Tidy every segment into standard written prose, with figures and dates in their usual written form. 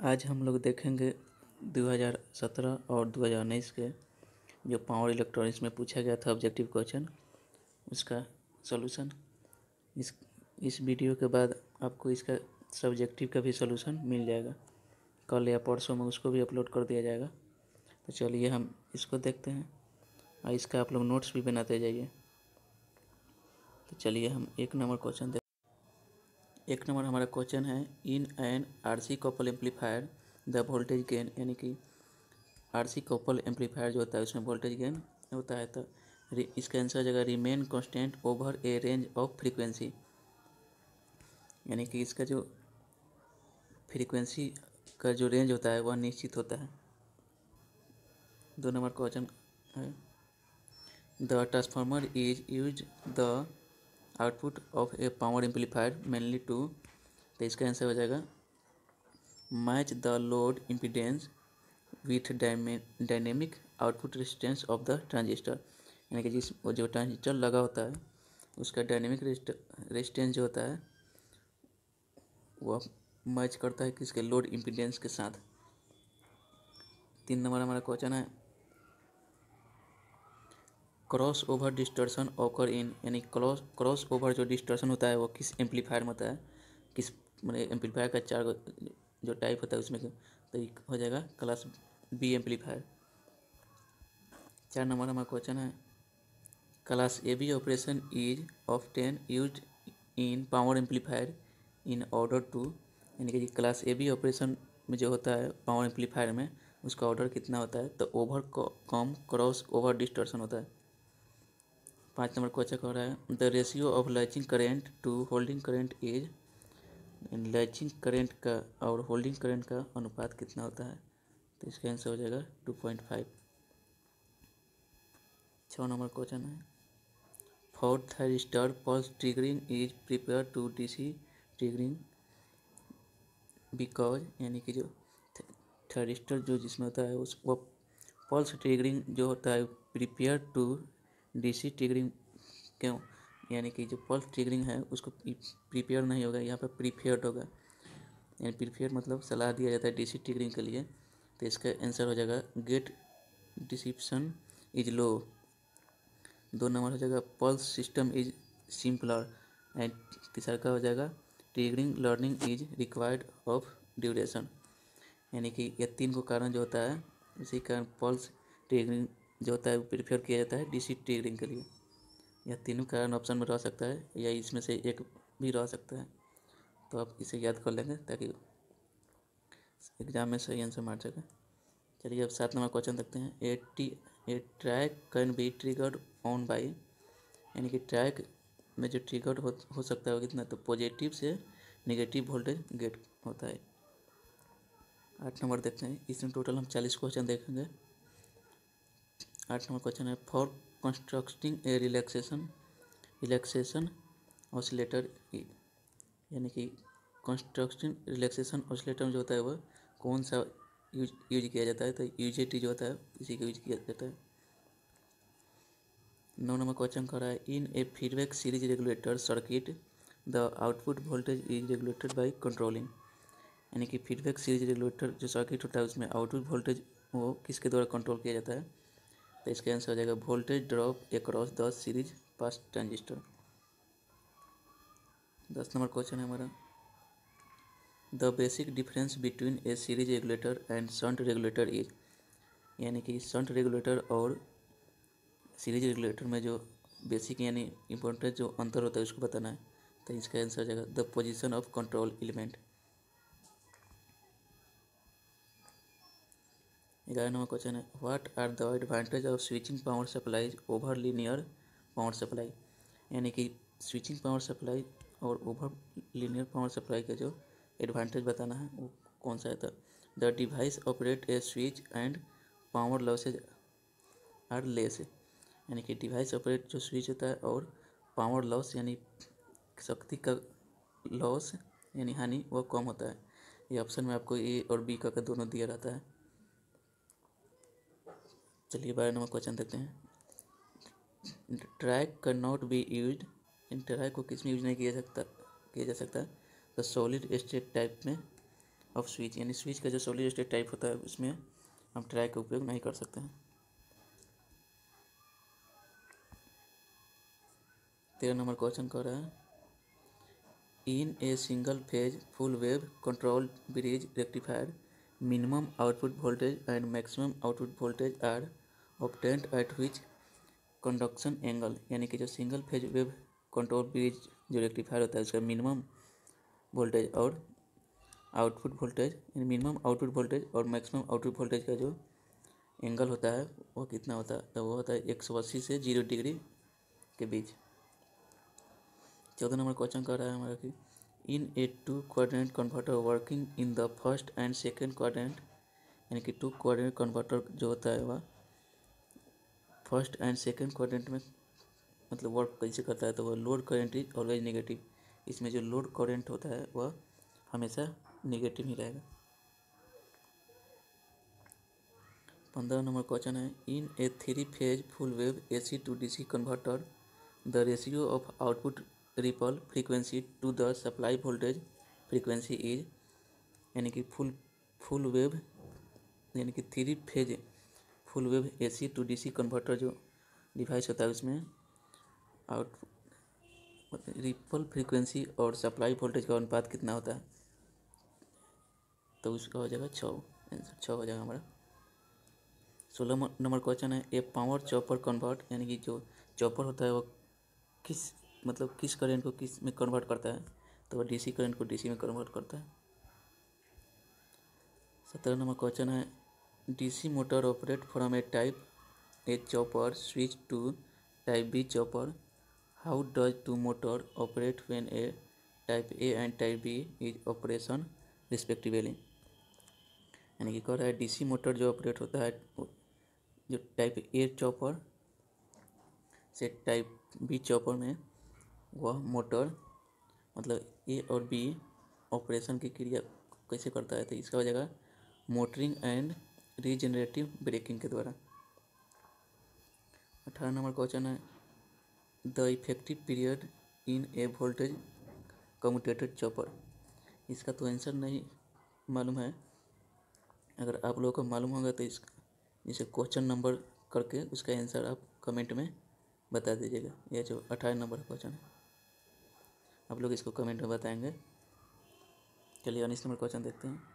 आज हम लोग देखेंगे 2017 और 2019 के जो पावर इलेक्ट्रॉनिक्स में पूछा गया था ऑब्जेक्टिव क्वेश्चन, उसका सॉल्यूशन। इस वीडियो के बाद आपको इसका सब्जेक्टिव का भी सॉल्यूशन मिल जाएगा। कल या परसों में उसको भी अपलोड कर दिया जाएगा। तो चलिए हम इसको देखते हैं और इसका आप लोग नोट्स भी बनाते जाइए। तो चलिए हम एक नंबर क्वेश्चन एक नंबर हमारा क्वेश्चन है, in an RC couple amplifier the voltage gain, यानी कि आरसी कपल एम्पलीफायर जो होता है उसमें वोल्टेज गेन होता है। तो इसका आंसर हो जाएगा remain constant over A range of frequency, यानी कि इसका जो फ्रीक्वेंसी का जो रेंज होता है वह निश्चित होता है। 2 नंबर क्वेश्चन है, the transformer is use the output of a power amplifier mainly to, तो इसका आंसर हो जाएगा match the load impedance with dynamic output resistance of the transistor, यानी कि जिस जो ट्रांजिस्टर लगा होता है उसका डायनेमिक रेजिस्टेंस जो होता है वह मैच करता है किसके, लोड इम्पीडेंस के साथ। 3 नंबर हमारा क्वेश्चन है, cross over distortion occur in, यानी क्रॉस ओवर जो डिस्टर्शन होता है वो किस एम्पलीफायर में होता है, किस मतलब एम्पलीफायर का 4 जो टाइप होता है उसमें, तो हो जाएगा क्लास बी एम्पलीफायर। 4 नंबर हमारा क्वेश्चन है, class A B operation is often used in power amplifier in order to, यानी कि क्लास ए बी ऑपरेशन में जो होता है पावर एम्पलीफायर में उसका ऑर्डर कितना होता है, तो over come cross over distortion होता है। 5 नंबर क्वेश्चन हो रहा है, the ratio of latching current to holding current is, latching current का और होल्डिंग करेंट का अनुपात कितना होता है, तो इसका आंसर हो जाएगा 2.5। 6 नंबर क्वेश्चन है, for thyristor pulse triggering is prepare to DC triggering because, यानी कि जो थायरिस्टर जो जिसमें होता है उस वो पल्स ट्रिगरिंग जो होता है प्रिपेयर टू डीसी ट्रिगरिंग क्यों, यानी कि जो पल्स ट्रिगरिंग है उसको प्रिपेयर नहीं होगा, यहाँ पर प्रीफेयर्ड होगा, यानी प्रीफेयर मतलब सलाह दिया जाता है डीसी ट्रिगरिंग के लिए। तो इसका आंसर हो जाएगा gate dissipation is low. 2 number हो जाएगा pulse system is simpler, and तीसरा का हो जाएगा triggering learning is required of duration, यानी कि ये 3 को कारण जो होता है इसी कारण पल्स ट्रिगरिंग जो होता है वो प्रीफेयर किया जाता है डीसी ट्रिगरिंग के लिए। यह तीनों कारण ऑप्शन में रह सकता है या इसमें से एक भी रह सकता है, तो आप इसे याद कर लेंगे ताकि एग्जाम में सही आंसर मार सकें। चलिए अब 7 नंबर क्वेश्चन देखते हैं, a track can be triggered on by, यानी कि ट्रैक में जो ट्रिगर्ड हो सकता है वो कितना, तो पॉजिटिव से नेगेटिव वोल्टेज गेट होता है। 8 नंबर देखते हैं, इसमें टोटल हम 40 क्वेश्चन देखेंगे। 8 नंबर क्वेश्चन है, for constructing A relaxation oscillator, यानी कि कंस्ट्रक्शन रिलैक्सेशन ऑसिलेटर जो होता है वह कौन सा यूज किया जाता है, तो यूजेटी जो होता है इसी का यूज किया जाता है। 9 नंबर क्वेश्चन कर रहा है, in a feedback series regulator circuit the output voltage is regulated by controlling, यानी कि फीडबैक सीरीज रेगुलेटर जो सर्किट होता है उसमें आउटपुट वोल्टेज वो किसके द्वारा कंट्रोल किया जाता है, तो इसका आंसर हो जाएगा voltage drop across the series pass transistor. 10 number question है हमारा, the basic difference between A series regulator and shunt regulator is, यानी कि शंट रेगुलेटर और सीरीज रेगुलेटर में जो बेसिक यानी इम्पोर्टेंट जो अंतर होता है उसको बताना है, तो इसका आंसर हो जाएगा the position of control element. 11 number question है, what are the advantage of switching power supply over linear power supply, यानी कि स्विचिंग पावर सप्लाई और ओवर लीनियर पावर सप्लाई का जो एडवांटेज बताना है वो कौन सा है, था the device operate a switch and power losses are less, यानी कि डिवाइस ऑपरेट जो स्विच होता है और पावर लॉस यानी शक्ति का लॉस यानी हानि वो कम होता है। ये ऑप्शन में आपको ए और बी का दोनों दिया रहता है। चलिए 12 नंबर क्वेश्चन देखते हैं, track can not be use, in track को किस में यूज नहीं किया जा सकता, तो सॉलिड स्टेट टाइप में ऑफ स्विच, यानी स्विच का जो सॉलिड स्टेट टाइप होता है उसमें हम ट्राई का उपयोग नहीं कर सकते हैं। 13 नंबर क्वेश्चन कह रहा है in a single phase full wave control bridge rectifier minimum output voltage and maximum output voltage are obtained at which conduction angle, यानी कि जो single phase wave control bridge जो रेक्टिफायर होता है उसका मिनिमम वोल्टेज और आउटपुट वोल्टेज, यानी minimum output voltage और मैक्सिमम आउटपुट वोल्टेज का जो एंगल होता है वो कितना होता है, तो वो होता है 180 से 0 डिग्री के बीच। 14 नंबर क्वेश्चन कर रहा है हमारा कि in a two quadrant converter working in the first and second quadrant, यानी कि टू क्वाड्रेंट कन्वर्टर जो होता है वह फर्स्ट एंड सेकेंड क्वाड्रेंट में मतलब वर्क कैसे करता है, तो वह load current is always negative, इसमें जो लोड करेंट होता है वह हमेशा नेगेटिव ही रहेगा। 15 नंबर क्वेश्चन है in a three phase full wave AC to DC converter the ratio of output ripple frequency to the supply voltage frequency is, यानी कि फुल वेव यानी कि three phase full wave AC to DC converter जो device होता है उसमें out ripple frequency और supply voltage का अनुपात कितना होता है, तो उसका हो जाएगा 6, आंसर 6 हो जाएगा हमारा। 16 नंबर क्वेश्चन है ए पावर चॉपर कन्वर्ट, यानी कि जो चॉपर होता है वो किस करंट को किस में कन्वर्ट करता है, तो वह DC करंट को DC में कन्वर्ट करता है। 17 नंबर क्वेश्चन है DC motor operate from a type A chopper switch to type B chopper, how does to motor operate when a type A and type B is operation respectively, यानी कि कह रहा है DC motor जो operate होता है जो type A chopper से टाइप B चॉपर में वह मोटर मतलब A और B ऑपरेशन की क्रिया कैसे करता है, तो इसका हो जाएगा मोटरिंग एंड रीजनरेटिव ब्रेकिंग के द्वारा। 18 नंबर क्वेश्चन है the effective period in A voltage commutator chopper, इसका तो आंसर नहीं मालूम है, अगर आप लोगों को मालूम होगा तो इसे क्वेश्चन नंबर करके उसका आंसर आप कमेंट में बता दीजिएगा। यह जो 18 नंबर क्वेश्चन है आप लोग इसको कमेंट में बताएंगे। चलिए 19 नंबर क्वेश्चन देखते हैं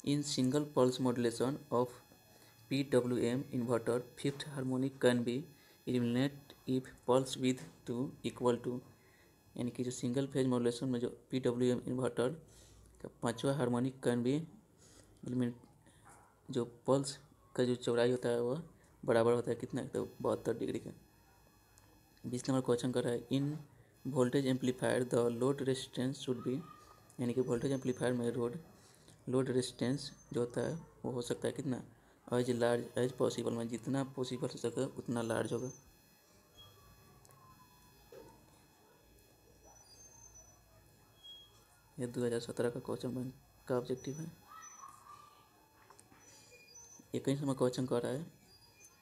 in single pulse modulation of PWM inverter fifth harmonic can be eliminate if pulse with to equal to, यानी कि जो सिंगल फेज मॉड्यूलेशन में जो PWM इन्वर्टर का पांचवा हार्मोनिक कैन बी इलिमिनेट, जो पल्स का जो चौड़ाई होता है वह बराबर होता है कितना, तो 72 डिग्री का। 20 नंबर क्वेश्चन कर रहा है in voltage amplifier the load resistance should be, यानी कि वोल्टेज एम्पलीफायर में लोड रेजिस्टेंस जो होता है वो हो सकता है कितना, एज लार्ज एज पॉसिबल, में जितना पॉसिबल हो सके उतना लार्ज होगा। यह 2017 का क्वेश्चन बैंक का ऑब्जेक्टिव है। 21 नंबर क्वेश्चन कर रहा है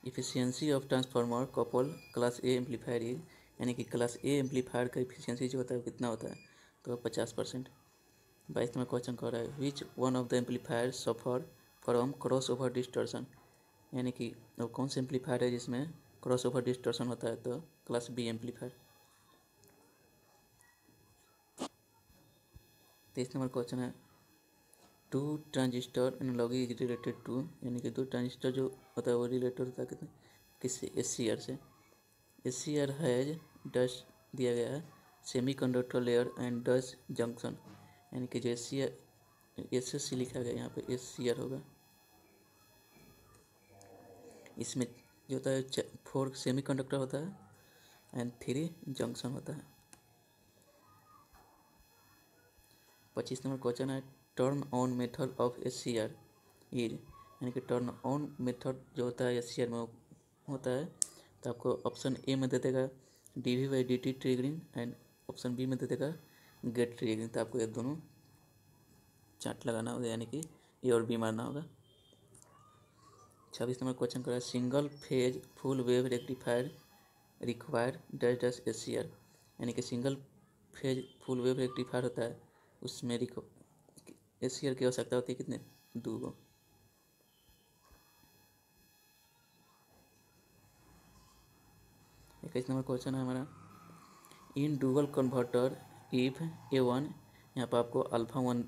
efficiency of transformer couple class A amplifier is, यानी कि क्लास A एम्पलीफायर का इफिशियंसी जो होता है वो कितना होता है, तो 50%। 22 नंबर क्वेश्चन कर रहा है which one of the amplifier suffer from cross over distortion, यानी कि वो कौन सा एम्पलीफायर है जिसमें क्रॉस ओवर डिस्टर्शन होता है, तो class B amplifier. 23 number question है two transistor analogy is related to, यानी कि 2 ट्रांजिस्टर जो होता है वो रिलेटेड होता है कितने किससे, SCR से। SCR हैज डस्ट दिया गया है semi conductor layer and dust junction, यानी कि जो SCR SSC लिखा गया यहाँ पे SCR होगा, इसमें जो होता है 4 सेमी कंडक्टर होता है एंड 3 जंक्शन होता है। 25 नंबर क्वेश्चन है turn on method of SCR is, यानी कि टर्न ऑन मेथड जो होता है SCR में होता है, तो आपको ऑप्शन A में दे देगा dV/dt triggering and option B में दे देगा गेट ट्रिगरिंग, तो आपको ये दोनों चार्ट लगाना होगा, यानी कि A और B मारना होगा। 26 नंबर क्वेश्चन कर रहा है single phase full wave rectifier require dash dash SCR, यानी कि single phase full wave rectifier होता है, उसमें एसीआर की आवश्यकता होती है कितने, 2 गो। 21 नंबर क्वेश्चन है हमारा, इन डुअल कन्वर्टर इफ A1, यहाँ पर आपको अल्फा 1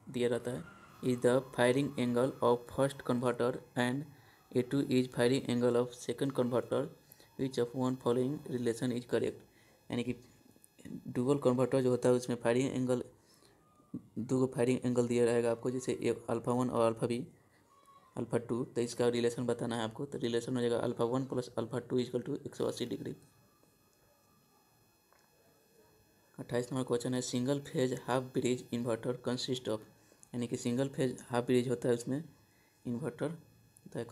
दिया रहता है, is the firing angle of first converter and A2 is firing angle of second converter, which of one following relation is correct. यानी कि डुअल कन्वर्टर जो होता है उसमें फायरिंग एंगल, 2 फायरिंग एंगल दिया रहेगा आपको, जैसे अल्फा 1 और अल्फा 2, तो इसका रिलेशन बताना है आपको। तो रिलेशन हो जाएगा alpha 1 plus alpha 2 equal to 180 degree. 28 number question है, single phase half bridge inverter consist of, यानी कि सिंगल फेज हाफ ब्रिज होता है, उसमें इन्वर्टर होता है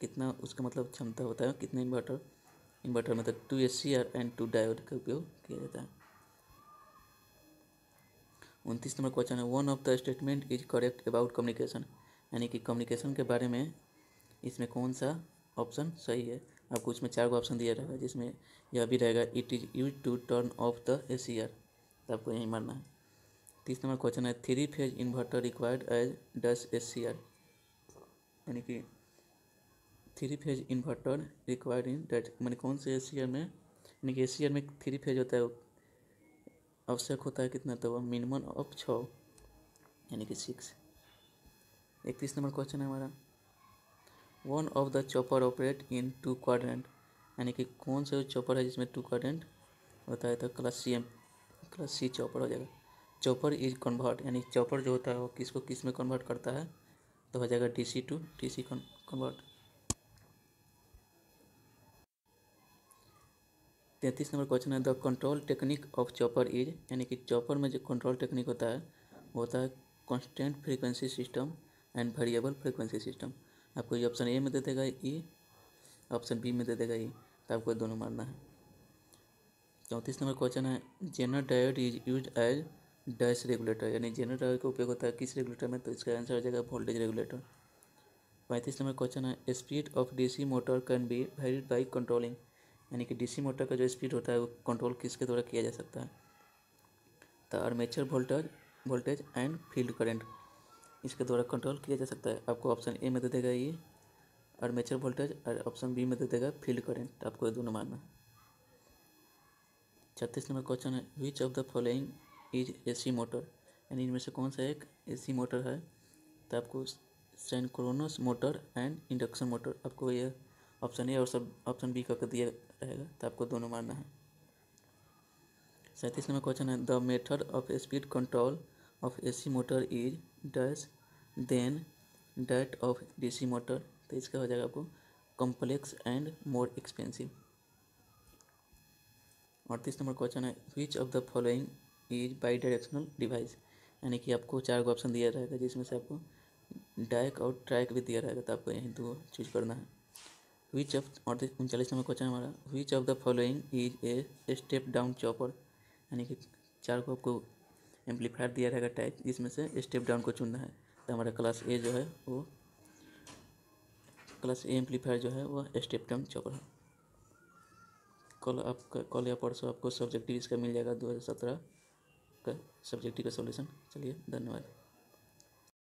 कितना, उसका मतलब क्षमता होता है कितने इन्वर्टर मतलब 2 SCR एंड 2 डायोड का उपयोग किया जाता है। 29 नंबर क्वेश्चन है, one of the statement is correct about communication, यानी कि कम्युनिकेशन के बारे में इसमें कौन सा ऑप्शन सही है। आपको इसमें 4 ऑप्शन दिया रहेगा, जिसमें यह भी रहेगा it is use to turn off the ACR, तो आपको यही मानना है। 30 नंबर क्वेश्चन है, 3 फेज इन्वर्टर रिक्वायर्ड एज डस SCR, यानी कि 3 phase inverter required in that, मैंने कौन से ACR में, यानी कि ACR में 3 फेज होता है, आवश्यक होता है कितना, तो वह मिनिमम ऑफ 6, यानी कि 6। 31 नंबर क्वेश्चन है हमारा, one of the chopper operate in 2 quadrant, यानी कि कौन सा चॉपर है जिसमें 2 क्वाड्रेंट होता है, तो क्लास सी चॉपर हो जाएगा। चॉपर इज कन्वर्ट, यानी चॉपर जो होता है वो किसको किस में कन्वर्ट करता है, तो हो जाएगा DC to DC convert. 33 number question है, the control technique of chopper is, यानी कि चॉपर में जो कंट्रोल टेक्निक होता है वो होता है constant frequency system and variable frequency system. आपको ये ऑप्शन ए में दे देगा ई, ऑप्शन बी में दे देगा ई, तो आपको दोनों मानना है। 34 नंबर क्वेश्चन है, zener diode is use as dash regulator, यानी जेनर डायोड का उपयोग होता है किस रेगुलेटर में, तो इसका आंसर हो जाएगा वोल्टेज रेगुलेटर। 35 नंबर क्वेश्चन है, speed of DC motor can be varied by controlling, यानी कि DC मोटर का जो स्पीड होता है वो कंट्रोल किसके द्वारा किया जा सकता है, तो armature voltage and field current, इसके द्वारा कंट्रोल किया जा सकता है। आपको ऑप्शन ए में दे देगा ये आर्मेचर वोल्टेज और ऑप्शन बी में दे देगा फील्ड करंट, आपको ये दोनों मानना है। 36 नंबर क्वेश्चन है, which of the following is AC motor, यानी इनमें से कौन सा एक AC मोटर है, तो आपको synchronous motor and induction motor, आपको ये ऑप्शन ए और सब ऑप्शन बी का दिया रहेगा, तो आपको दोनों मानना है। 37 नंबर क्वेश्चन है, the method of speed control of AC motor is dash then that of DC motor, तो इसका हो जाएगा आपको complex and more expensive. 38 number question है, which of the following is bidirectional device, यानी कि आपको 4 ऑप्शन दिया रहेगा, जिसमें से आपको डायक और ट्रैक भी दिया रहेगा, तो आपको यहीं 2 चूज करना है। विच ऑफ 39 नंबर क्वेश्चन हमारा, विच of the following is a step down chopper, यानी कि 4 को आपको एम्पलीफायर दिया रहेगा टाइप, जिसमें से स्टेप डाउन को चुनना है, तो हमारा क्लास ए जो है वो क्लास ए एम्पलीफायर जो है वो स्टेप डाउन चॉपर है। कल या परसों आपको सब्जेक्टिव इसका मिल जाएगा 2017 का सब्जेक्टिव का सॉल्यूशन। चलिए धन्यवाद।